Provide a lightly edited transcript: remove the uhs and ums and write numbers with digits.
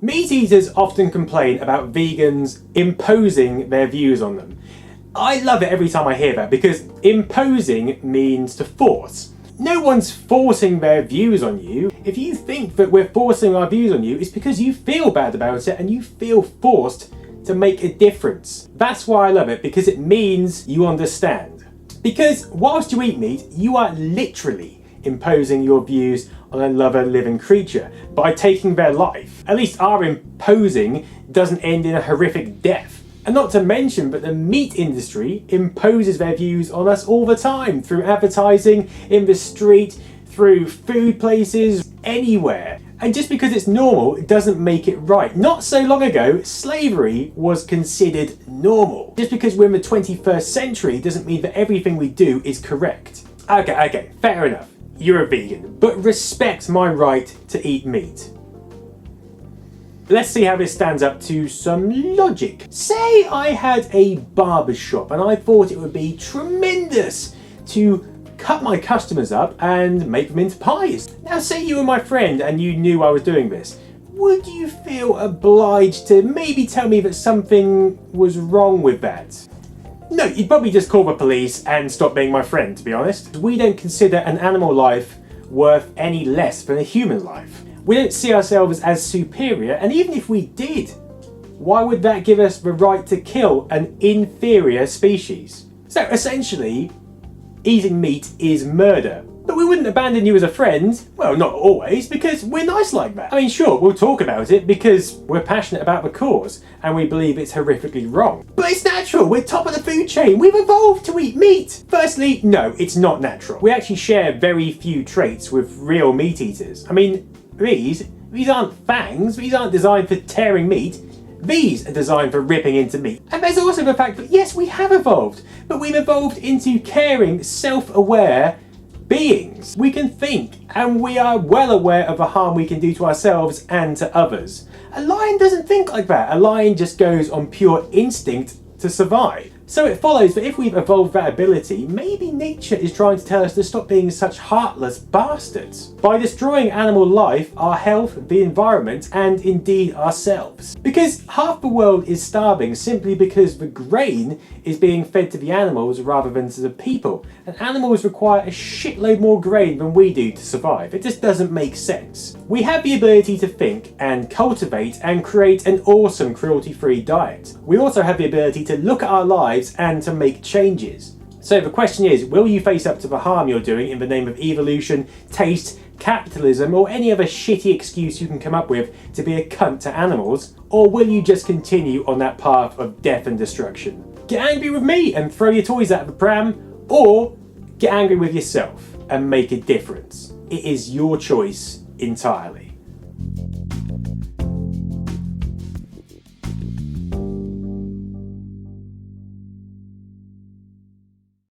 Meat eaters often complain about vegans imposing their views on them. I love it every time I hear that because imposing means to force. No one's forcing their views on you. If you think that we're forcing our views on you, it's because you feel bad about it and you feel forced to make a difference. That's why I love it, because it means you understand. Because whilst you eat meat, you are literally imposing your views on another living creature by taking their life. At least our imposing doesn't end in a horrific death. And not to mention that the meat industry imposes their views on us all the time through advertising, in the street, through food places, anywhere. And just because it's normal, it doesn't make it right. Not so long ago, slavery was considered normal. Just because we're in the 21st century doesn't mean that everything we do is correct. Okay, fair enough. You're a vegan, but respect my right to eat meat. Let's see how this stands up to some logic. Say I had a barber shop and I thought it would be tremendous to cut my customers up and make them into pies. Now say you were my friend and you knew I was doing this. Would you feel obliged to maybe tell me that something was wrong with that? No, you'd probably just call the police and stop being my friend, to be honest. We don't consider an animal life worth any less than a human life. We don't see ourselves as superior, and even if we did, why would that give us the right to kill an inferior species? So essentially, eating meat is murder. But we wouldn't abandon you as a friend. Well, not always, because we're nice like that. I mean, sure, we'll talk about it because we're passionate about the cause and we believe it's horrifically wrong. But it's natural, we're top of the food chain, we've evolved to eat meat. Firstly, no, it's not natural. We actually share very few traits with real meat eaters. I mean, these aren't fangs, these aren't designed for tearing meat. These are designed for ripping into meat. And there's also the fact that yes, we have evolved, but we've evolved into caring, self-aware beings. We can think, and we are well aware of the harm we can do to ourselves and to others. A lion doesn't think like that. A lion just goes on pure instinct to survive. So it follows that if we've evolved that ability, maybe nature is trying to tell us to stop being such heartless bastards by destroying animal life, our health, the environment, and indeed ourselves. Because half the world is starving simply because the grain is being fed to the animals rather than to the people. And animals require a shitload more grain than we do to survive. It just doesn't make sense. We have the ability to think and cultivate and create an awesome cruelty-free diet. We also have the ability to look at our lives and to make changes. So the question is, will you face up to the harm you're doing in the name of evolution, taste, capitalism, or any other shitty excuse you can come up with to be a cunt to animals? Or will you just continue on that path of death and destruction? Get angry with me and throw your toys out of the pram, or get angry with yourself and make a difference. It is your choice entirely.